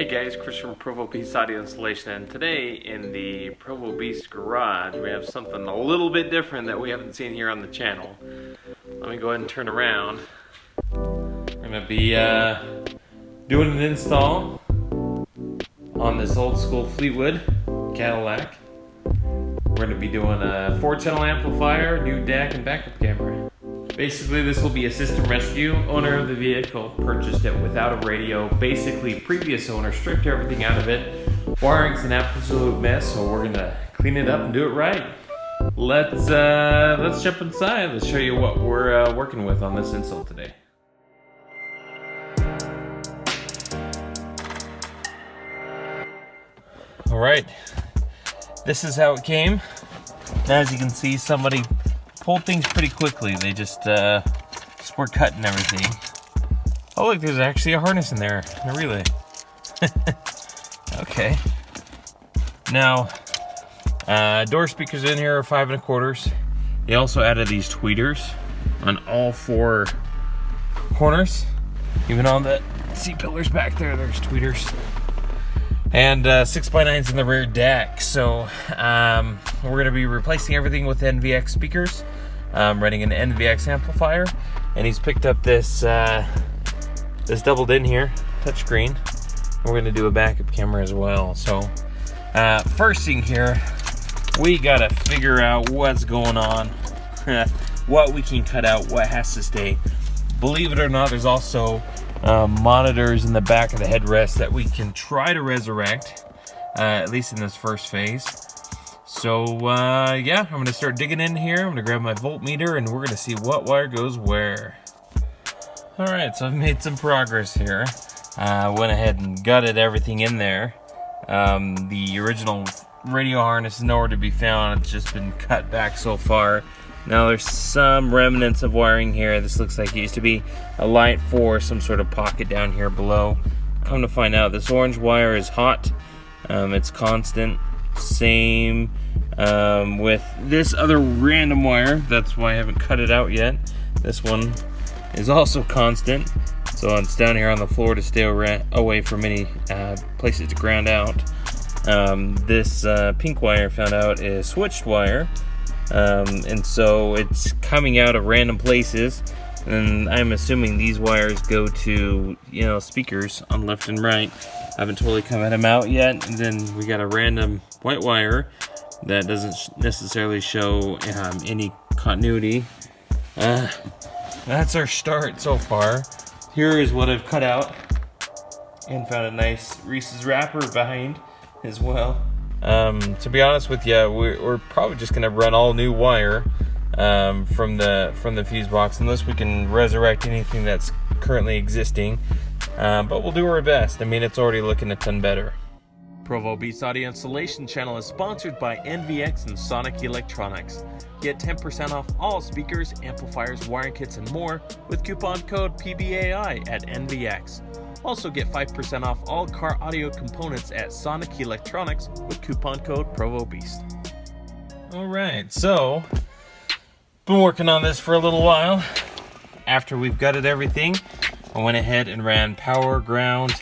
Hey guys, Chris from Provo Beast Audio Installation, and today in the Provo Beast garage we have something a little bit different that we haven't seen here on the channel. Let me go ahead and turn around. We're going to be doing an install on this old school Fleetwood Cadillac. We're going to be doing a 4-channel amplifier, new DAC, and backup camera. Basically, this will be a system rescue. Owner of the vehicle purchased it without a radio. Basically, previous owner stripped everything out of it. Wiring's an absolute mess, so we're gonna clean it up and do it right. Let's jump inside. Let's show you what we're working with on this install today. All right, this is how it came. As you can see, somebody pulled things pretty quickly. They just were cutting everything. Oh look, there's actually a harness in there, a relay. Okay. Now, door speakers in here are 5 1/4. They also added these tweeters on all 4 corners. Even on the C-pillars back there, there's tweeters. And 6x9s in the rear deck. So we're going to be replacing everything with NVX speakers, running an NVX amplifier, and he's picked up this this doubled in here touchscreen. We're going to do a backup camera as well. So first thing here, we got to figure out what's going on, what we can cut out, what has to stay. Believe it or not, there's also monitors in the back of the headrest that we can try to resurrect, at least in this first phase. So yeah, I'm gonna start digging in here. I'm gonna grab my voltmeter and we're gonna see what wire goes where. All right, so I've made some progress here. Went ahead and gutted everything in there. The original radio harness is nowhere to be found. It's just been cut back so far. Now there's some remnants of wiring here. This looks like it used to be a light for some sort of pocket down here below. Come to find out, this orange wire is hot. It's constant. Same with this other random wire. That's why I haven't cut it out yet. This one is also constant. So it's down here on the floor to stay away from any places to ground out. This pink wire, found out, is switched wire. And so it's coming out of random places, and I'm assuming these wires go to, you know, speakers on left and right. I haven't totally cut them out yet. And then we got a random white wire that doesn't necessarily show any continuity. That's our start so far. Here is what I've cut out, and found a nice Reese's wrapper behind as well. To be honest with you, we're probably just gonna run all new wire from the fuse box, unless we can resurrect anything that's currently existing. But we'll do our best. I mean, it's already looking a ton better. Provo Beast Audio Installation channel is sponsored by NVX and Sonic Electronics. Get 10% off all speakers, amplifiers, wiring kits, and more with coupon code PBAI at NVX. Also get 5% off all car audio components at Sonic Electronics with coupon code ProvoBeast. Alright, so been working on this for a little while. After we've gutted everything, I went ahead and ran power, ground,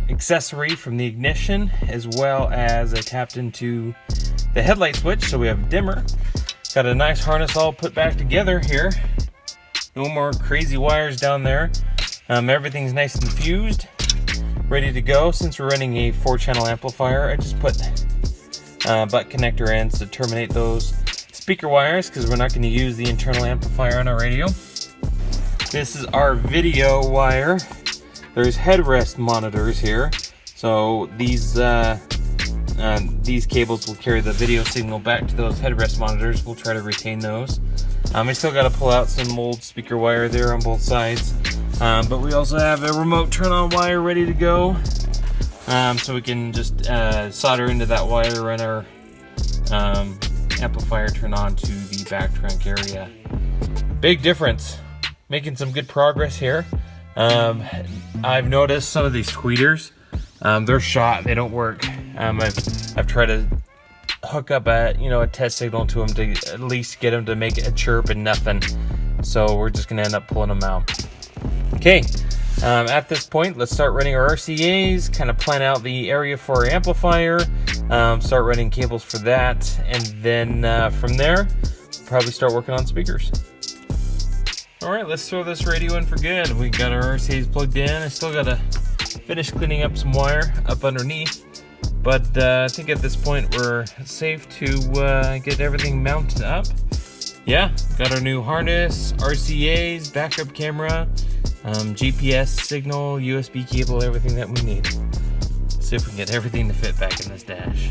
accessory from the ignition, as well as I tapped into the headlight switch, so we have a dimmer. Got a nice harness all put back together here. No more crazy wires down there. Everything's nice and fused, ready to go. Since we're running a 4-channel amplifier, I just put butt connector ends to terminate those speaker wires, because we're not going to use the internal amplifier on our radio. This is our video wire. There's headrest monitors here, so these cables will carry the video signal back to those headrest monitors. We'll try to retain those. I still got to pull out some old speaker wire there on both sides. But we also have a remote turn-on wire ready to go, so we can just solder into that wire, run our amplifier, turn on to the back trunk area. Big difference. Making some good progress here. I've noticed some of these tweeters, they're shot, they don't work. I've tried to hook up a test signal to them to at least get them to make a chirp, and nothing. So we're just gonna end up pulling them out. Okay, At this point, let's start running our RCAs, kind of plan out the area for our amplifier, start running cables for that, and then from there, probably start working on speakers. Alright, let's throw this radio in for good. We got our RCAs plugged in. I still gotta finish cleaning up some wire up underneath, but I think at this point we're safe to get everything mounted up. Yeah, got our new harness, RCAs, backup camera, GPS signal, USB cable, everything that we need. Let's see if we can get everything to fit back in this dash.